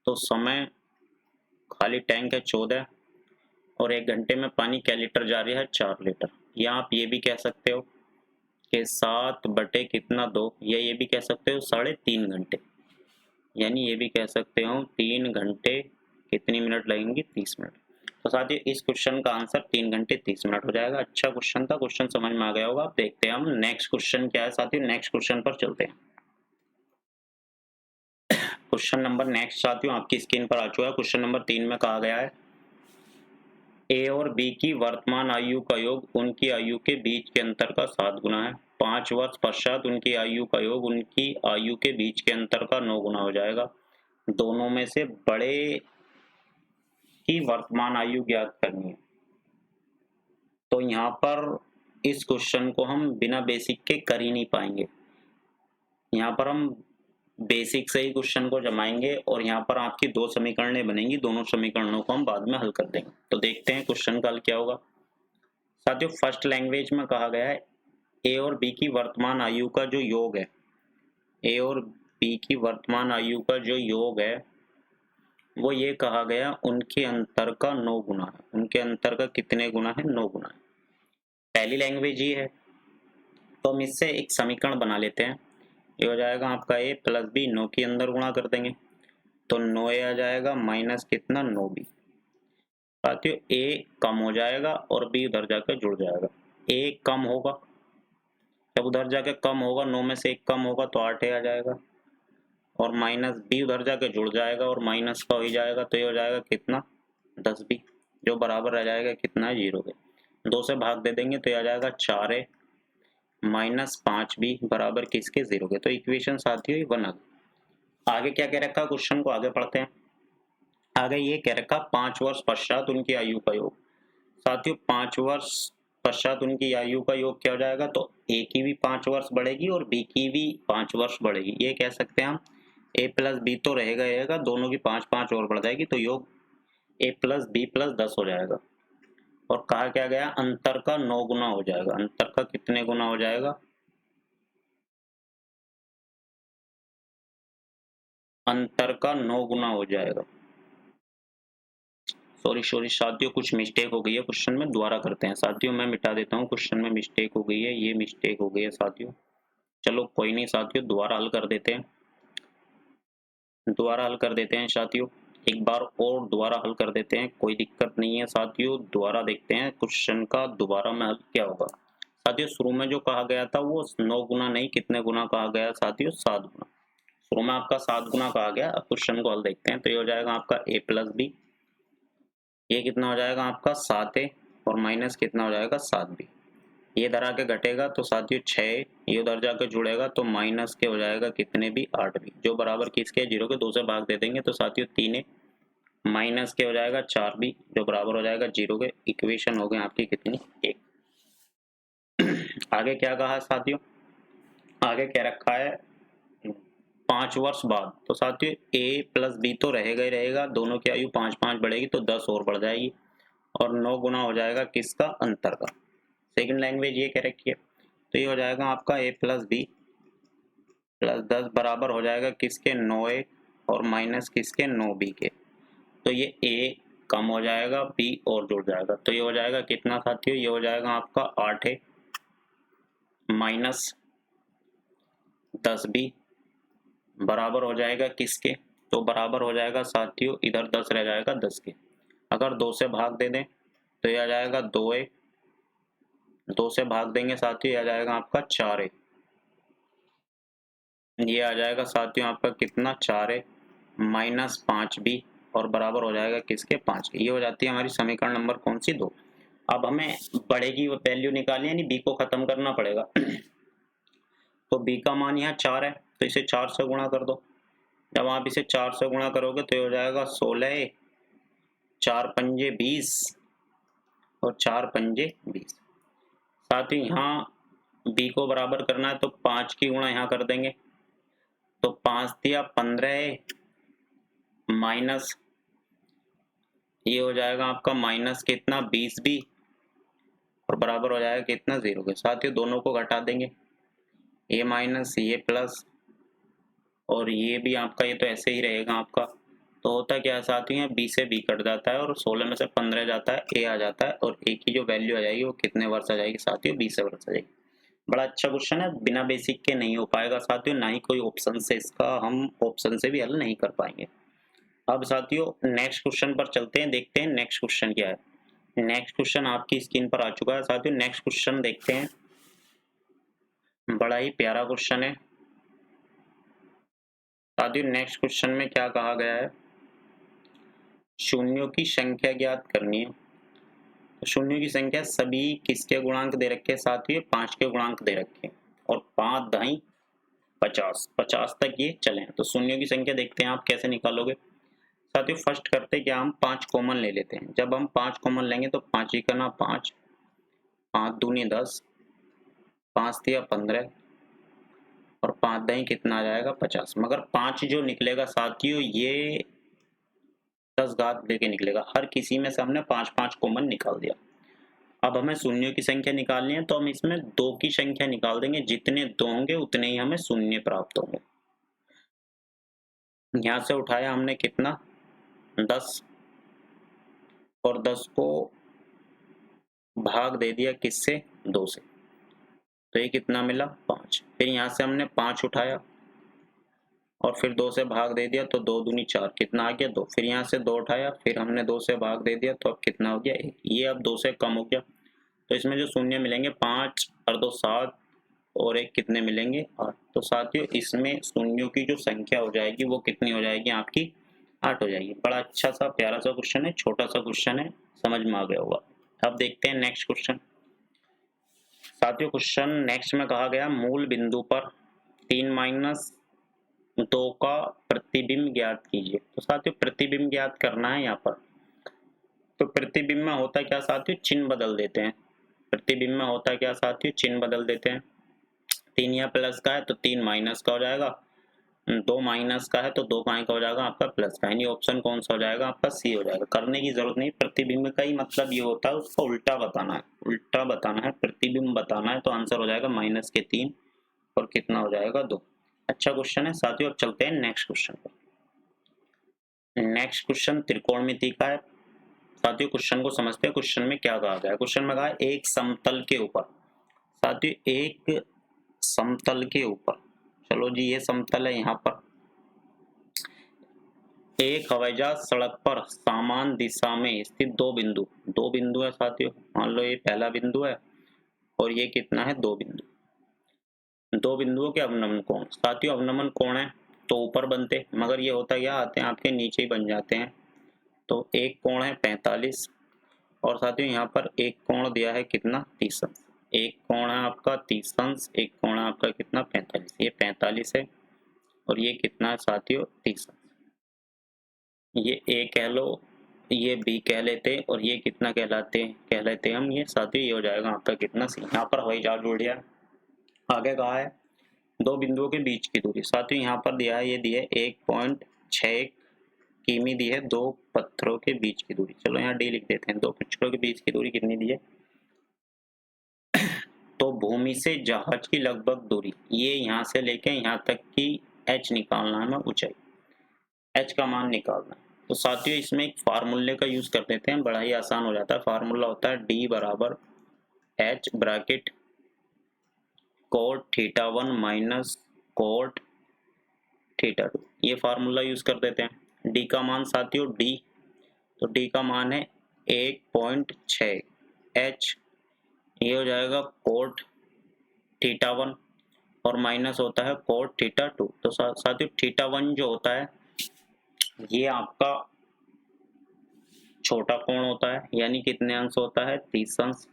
तो समय खाली टैंक है 14 और 1 घंटे में पानी कै लीटर जा रहा है, 4 लीटर। या आप ये भी कह सकते हो कि 7 बटे कितना 2, या ये भी कह सकते हो 3.5 घंटे। यानी ये भी कह सकते हो 3 घंटे कितनी मिनट लगेंगी, 30 मिनट। तो साथियों इस क्वेश्चन का आंसर 3 घंटे 30 मिनट हो जाएगा। अच्छा क्वेश्चन था, क्वेश्चन समझ में आ गया होगा। अब देखते हैं हम नेक्स्ट क्वेश्चन क्या है साथियों, नेक्स्ट क्वेश्चन पर चलते हैं। क्वेश्चन नंबर नेक्स्ट साथियों आपकी स्क्रीन पर आ चुका है। क्वेश्चन नंबर 3 में कहा गया है ए और बी की वर्तमान आयु का योग उनकी आयु के बीच के अंतर का 7 गुना है। 5 वर्ष पश्चात उनकी आयु का योग उनकी आयु के बीच के अंतर का 9 गुना हो जाएगा। दोनों में से बड़े की वर्तमान आयु ज्ञात करनी है। तो यहाँ पर इस क्वेश्चन को हम बिना बेसिक के कर ही नहीं पाएंगे। यहाँ पर हम बेसिक से ही क्वेश्चन को जमाएंगे और यहाँ पर आपकी 2 समीकरणें बनेंगी, दोनों समीकरणों को हम बाद में हल कर देंगे। तो देखते हैं क्वेश्चन का हल क्या होगा। साथियों फर्स्ट लैंग्वेज में कहा गया है ए और बी की वर्तमान आयु का जो योग है, ए और बी की वर्तमान आयु का जो योग है वो ये कहा गया उनके अंतर का 9 गुना है। उनके अंतर का कितने गुना है, 9 गुना है। पहली लैंग्वेज ये है, तो हम इससे एक समीकरण बना लेते हैं। ये हो जाएगा आपका ए प्लस बी, 9 के अंदर गुणा कर देंगे तो 9a आ जाएगा माइनस कितना, 9b। साथियों ए कम हो जाएगा और बी उधर जाकर जुड़ जाएगा। ए कम होगा, जब उधर जाके कम होगा, 9 में से 1 कम होगा तो 8a आ जाएगा और माइनस बी उधर जाके जुड़ जाएगा और माइनस का हो जाएगा, तो ये हो जाएगा कितना, 10b, जो बराबर रह जाएगा कितना है, 0 के। 2 से भाग दे देंगे तो ये आ जाएगा 4a माइनस 5b बराबर किसके, 0 के। तो इक्वेशन साथियों ये बना। आगे क्या कह रखा क्वेश्चन को आगे पढ़ते हैं। आगे ये कह रखा 5 वर्ष पश्चात उनकी आयु का योग। साथियों 5 वर्ष पश्चात उनकी आयु का योग क्या हो जाएगा, तो ए की भी 5 वर्ष बढ़ेगी और बी की भी 5 वर्ष बढ़ेगी। ये कह सकते हैं हम ए प्लस बी तो रहेगा, दोनों की 5-5 और बढ़ जाएगी, तो योग ए प्लस बी प्लस 10 हो जाएगा। और कहा क्या गया, अंतर का 9 गुना हो जाएगा। अंतर का कितने गुना हो जाएगा, अंतर का 9 गुना हो जाएगा। सॉरी साथियों कुछ मिस्टेक हो गई है क्वेश्चन में, दोबारा करते हैं साथियों। मैं मिटा देता हूँ, क्वेश्चन में मिस्टेक हो गई है, ये मिस्टेक हो गई है साथियों। चलो कोई नहीं साथियों, दोबारा हल कर देते हैं, दोबारा हल कर देते हैं साथियों। एक बार और दोबारा हल कर देते हैं, कोई दिक्कत नहीं है साथियों। दोबारा देखते हैं क्वेश्चन का दोबारा में हल क्या होगा। साथियों शुरू में जो कहा गया था वो 9 गुना नहीं, कितने गुना कहा गया साथियों, 7 गुना। शुरू में आपका 7 गुना कहा गया। अब क्वेश्चन को हल देखते हैं। तो ये हो जाएगा आपका ए प्लस बी, ये कितना हो जाएगा आपका 7a और माइनस कितना हो जाएगा 7b। ये इधर आके घटेगा तो साथियों 6, ये उधर जाकर जुड़ेगा तो माइनस के हो जाएगा कितने भी, 8b, जो बराबर किसके, 0 के। 2 से भाग दे देंगे तो साथियों 3a माइनस के हो जाएगा 4b, जो बराबर हो जाएगा 0 के। इक्वेशन हो गई आपकी कितनी, 1। आगे क्या कहा साथियों, आगे क्या रखा है 5 वर्ष बाद। तो साथियों ए प्लस बी तो रहेगा ही रहेगा, दोनों की आयु 5-5 बढ़ेगी तो 10 और बढ़ जाएगी और 9 गुना हो जाएगा किसका, अंतर का। सेकंड लैंग्वेज ये कह रखी है, तो ये हो जाएगा आपका ए प्लस बी प्लस 10 बराबर हो जाएगा किसके, 9a और माइनस किसके, 9b के। तो ये a कम हो जाएगा, b और जुड़ जाएगा, तो ये हो जाएगा कितना साथियों, ये हो जाएगा आपका 8a माइनस 10b बराबर हो जाएगा किसके, तो बराबर हो जाएगा साथियों, इधर 10 रह जाएगा 10 के। अगर 2 से भाग दे दें तो ये आ जाएगा 2a, 2 से भाग देंगे साथियों ये आ जाएगा आपका 4a, ये आ जाएगा साथियों आपका कितना, 4a माइनस 5b और बराबर हो जाएगा किसके, 5 के। ये हो जाती है हमारी समीकरण नंबर कौन सी, 2। अब हमें बड़े की वैल्यू निकालनी है, यानी b को खत्म करना पड़ेगा। तो b का मान यहाँ 4 है तो इसे 4 से गुणा कर दो, जब आप इसे 4 से गुणा करोगे तो ये हो जाएगा 16, 4 पंजे 20 और 4 पंजे 20। साथ ही यहाँ b को बराबर करना है तो 5 की गुणा यहाँ कर देंगे, तो 5 दिया 15 माइनस ये हो जाएगा आपका माइनस कितना 20 भी और बराबर हो जाएगा कितना 0 के। साथ ही दोनों को घटा देंगे, ये माइनस ये प्लस और ये भी आपका, ये तो ऐसे ही रहेगा आपका। तो होता क्या है साथियों, है b से b कट जाता है और 16 में से 15 जाता है, a आ जाता है और a की जो वैल्यू आ जाएगी वो कितने वर्ष आ जाएगी साथियों, 20 वर्ष आ जाएगी। बड़ा अच्छा क्वेश्चन है, बिना बेसिक के नहीं हो पाएगा साथियों, ना ही कोई ऑप्शन से इसका हम ऑप्शन से भी हल नहीं कर पाएंगे। अब साथियों नेक्स्ट क्वेश्चन पर चलते हैं, देखते हैं नेक्स्ट क्वेश्चन क्या है। नेक्स्ट क्वेश्चन आपकी स्क्रीन पर आ चुका है साथियों। नेक्स्ट क्वेश्चन देखते हैं, बड़ा ही प्यारा क्वेश्चन है साथियों। नेक्स्ट क्वेश्चन में क्या कहा गया है, शून्यों की संख्या ज्ञात करनी है। तो शून्यों की संख्या सभी किसके गुणांक दे रखे हैं साथियों, 5 के गुणांक दे रखे हैं और 5 दाई 50, 50 तक ये चले। तो शून्यों की संख्या देखते हैं आप कैसे निकालोगे साथियों। फर्स्ट करते क्या, हम 5 कॉमन ले लेते हैं। जब हम 5 कॉमन लेंगे तो 5 ही करना 5, 5 दूनी 10, 5 दिया 15 और 5 दाई कितना आ जाएगा 50। मगर 5 जो निकलेगा साथियों ये 10 घात लेके निकलेगा, हर किसी में से हमने 5-5 कॉमन निकाल दिया। अब हमें शून्यों की संख्या निकालनी है तो हम इसमें 2 की संख्या निकाल देंगे, जितने 2 होंगे उतने ही हमें शून्य प्राप्त होंगे। यहाँ से उठाया हमने कितना 10 और 10 को भाग दे दिया किससे, 2 से, तो ये कितना मिला 5। फिर यहाँ से हमने 5 उठाया और फिर 2 से भाग दे दिया तो 2 दूनी 4, कितना आ गया 2। फिर यहाँ से 2 उठाया, फिर हमने 2 से भाग दे दिया तो अब कितना हो गया 1। ये अब 2 से कम हो गया, तो इसमें जो शून्य मिलेंगे 5 और 2 7 और 1 कितने मिलेंगे 8। तो साथियों इसमें शून्यों की जो संख्या हो जाएगी वो कितनी हो जाएगी आपकी 8 हो जाएगी। बड़ा अच्छा सा प्यारा सा क्वेश्चन है, छोटा सा क्वेश्चन है, समझ में आ गया होगा। अब देखते हैं नेक्स्ट क्वेश्चन साथियों। क्वेश्चन नेक्स्ट में कहा गया मूल बिंदु पर 3-2 का प्रतिबिंब ज्ञात कीजिए। तो साथियों प्रतिबिंब ज्ञात करना है यहाँ पर। तो प्रतिबिंब में होता क्या साथियों, चिन्ह बदल देते हैं। प्रतिबिंब में होता क्या साथियों, चिन्ह बदल देते हैं। 3 यहाँ प्लस का है तो 3 माइनस का हो जाएगा, 2 माइनस का है तो 2 का हो जाएगा आपका प्लस का, यानी ऑप्शन कौन सा हो जाएगा आपका सी हो जाएगा। करने की जरूरत नहीं, प्रतिबिंब का ही मतलब ये होता है उसका उल्टा बताना है, उल्टा बताना है, प्रतिबिंब बताना है। तो आंसर हो जाएगा -3 और कितना हो जाएगा 2। अच्छा क्वेश्चन है साथियों। अब चलते हैं नेक्स्ट क्वेश्चन पर। नेक्स्ट क्वेश्चन त्रिकोणमिति का है साथियों। क्वेश्चन को समझते हैं, क्वेश्चन में क्या कहा गया है। क्वेश्चन में कहा है एक समतल के ऊपर, साथियों एक समतल के ऊपर, चलो जी ये समतल है, यहाँ पर एक हवाई जहाज सड़क पर समान दिशा में स्थित दो बिंदु है साथियों। मान लो ये पहला बिंदु है और ये कितना है 2 बिंदु। 2 बिंदुओं के अवनमन कोण साथियों, अवनमन कोण है तो ऊपर बनते, मगर ये होता क्या आते हैं आपके नीचे ही बन जाते हैं। तो एक कोण है 45 और साथियों यहाँ पर एक कोण दिया है कितना 30 अंश। एक कोण है आपका 30 अंश, एक कोण है आपका कितना 45। ये 45 है और ये कितना है साथियों 30 अंश। ये ए कह लो, ये बी कह लेते और ये कितना कह लेते हम ये साथियों, ये हो जाएगा आपका कितना सी। यहाँ पर हवाई जहाज उड़ गया। आगे कहा है 2 बिंदुओं के बीच की दूरी, साथियों यहाँ पर दिया है, ये दी है 1.61 किमी दी है 2 पत्थरों के बीच की दूरी। चलो यहाँ डी लिख देते हैं, 2 पत्थरों के बीच की दूरी कितनी दी है। तो भूमि से जहाज की लगभग दूरी, ये यहाँ से लेके यहाँ तक की h निकालना है, ऊंचाई h का मान निकालना है। तो साथियों इसमें एक फार्मूले का यूज कर देते हैं, बड़ा ही आसान हो जाता है। फार्मूला होता है d बराबर h bracket cot θ1 minus cot θ2, ये फार्मूला यूज कर देते हैं। d का मान साथियों d, तो d का मान है 1.6, h ये हो जाएगा cot θ1 और माइनस होता है cot θ2। तो साथियों θ1 जो होता है ये आपका छोटा कोण होता है, यानी कितने अंश होता है 30 अंश,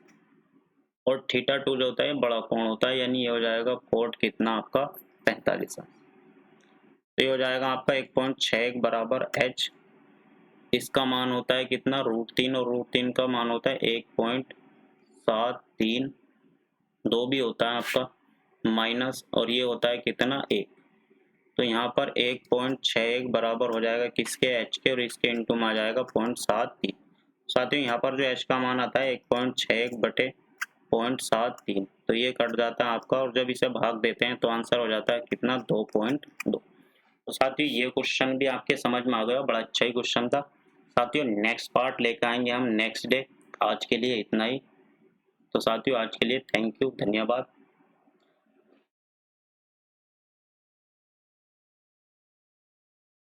और θ2 जो होता है बड़ा कोण होता है, यानी ये हो जाएगा कोट कितना आपका 45 अंश। तो ये हो जाएगा आपका 1.61 बराबर h, इसका मान होता है कितना, √3, और √3 का मान होता है 1.73, 2 भी होता है आपका माइनस, और ये होता है कितना 1। तो यहाँ पर 1.61 बराबर हो जाएगा किसके, h के, और इसके इंटू में आ जाएगा 0.73। साथियों यहाँ पर जो h का मान आता है 1.61 बटे 0.73, तो ये कट जाता है आपका, और जब इसे भाग देते हैं तो आंसर हो जाता है कितना, 2.2। तो साथियों ये क्वेश्चन भी आपके समझ में आ गया, बड़ा अच्छा ही क्वेश्चन था। साथियों नेक्स्ट पार्ट लेकर आएंगे हम नेक्स्ट डे। आज के लिए इतना ही। तो साथियों आज के लिए थैंक यू, धन्यवाद।